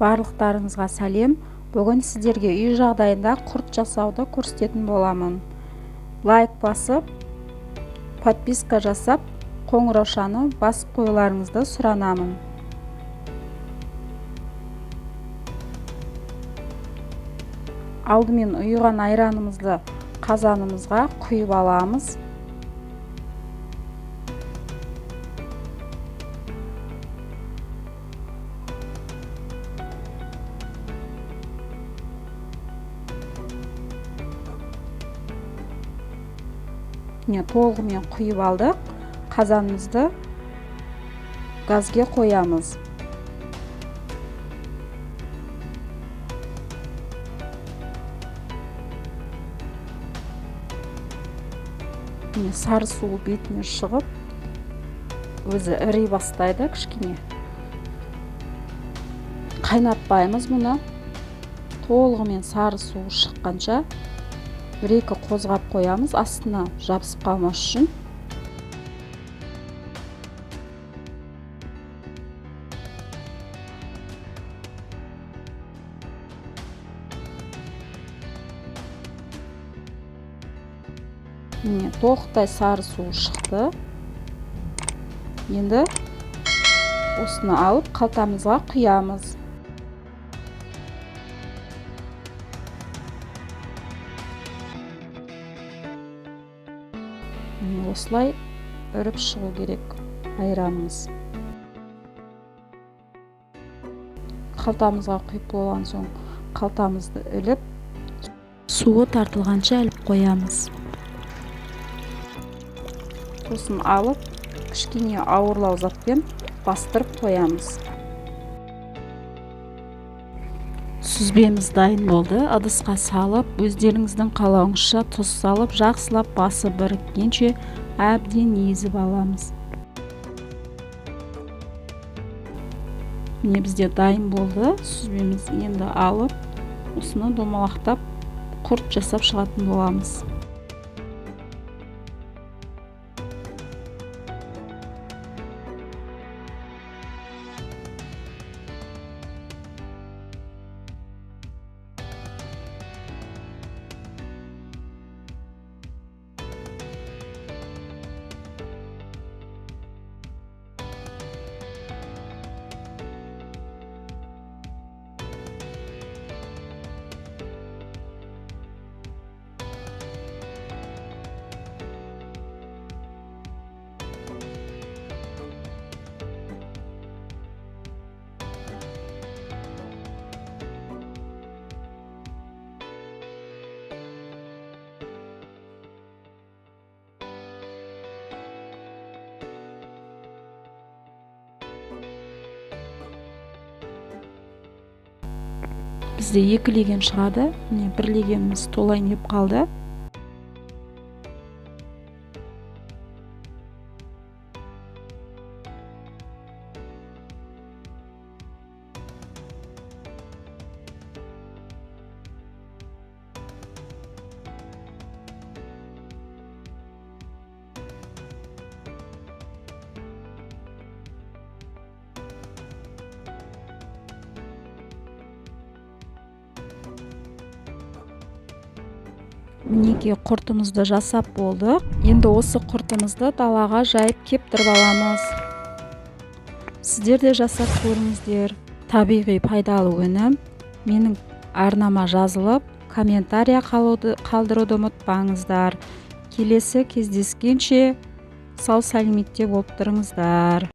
Барлықтарыңызға сәлем. Бүгін сіздерге үй жағдайында құрт жасауды көрсететін боламын. Лайк басып, подписка жасап, қоңыраушаны басып қоюларыңызды сұранамын. Алдымен ұйыған айранымызды қазанымызға құйып аламыз. Толығымен құйып алдық. Қазанымызды газге қоямыз. Сары су бетіне шығып, өзі іри бастайды кішкене. Қайнатпаймыз мұны. Толығымен сары су шыққанша бір-екі қозғап қоямыз, астына жабысып қалмас үшін. Толықтай сары су шықты. Енді осыны алып қалтамызға құямыз. Осылай үріп шығу керек айранымыз. Қалтамызға құйып болған соң қалтамызды іліп, суы тартылғанша іліп қоямыз. Сосын алып, кішкене ауырлау затпен бастырып қоямыз. Сүзбеміз дайын болды. Ыдысқа салып, өздеріңіздің қалауыңызша тұз салып, жақсылап басы біріккенше әбден езіп аламыз. Бізде дайын болды. Сүзбеміз енді алып, осыны домалақтап, құрт жасап шығатын боламыз. Бізде 2 леген шығады. Бір легеніміз толайын деп қалды. Мінеки құртымызды жасап болдық. Енді осы құртымызды далаға жайып кептіріп аламыз. Сіздер де жасап көріңіздер. Табиғи пайдалы өнім. Менің арнама жазылып, комментария қалдыруды ұмытпаңыздар. Келесі кездескенше сау сәлеметте болып тұрыңыздар.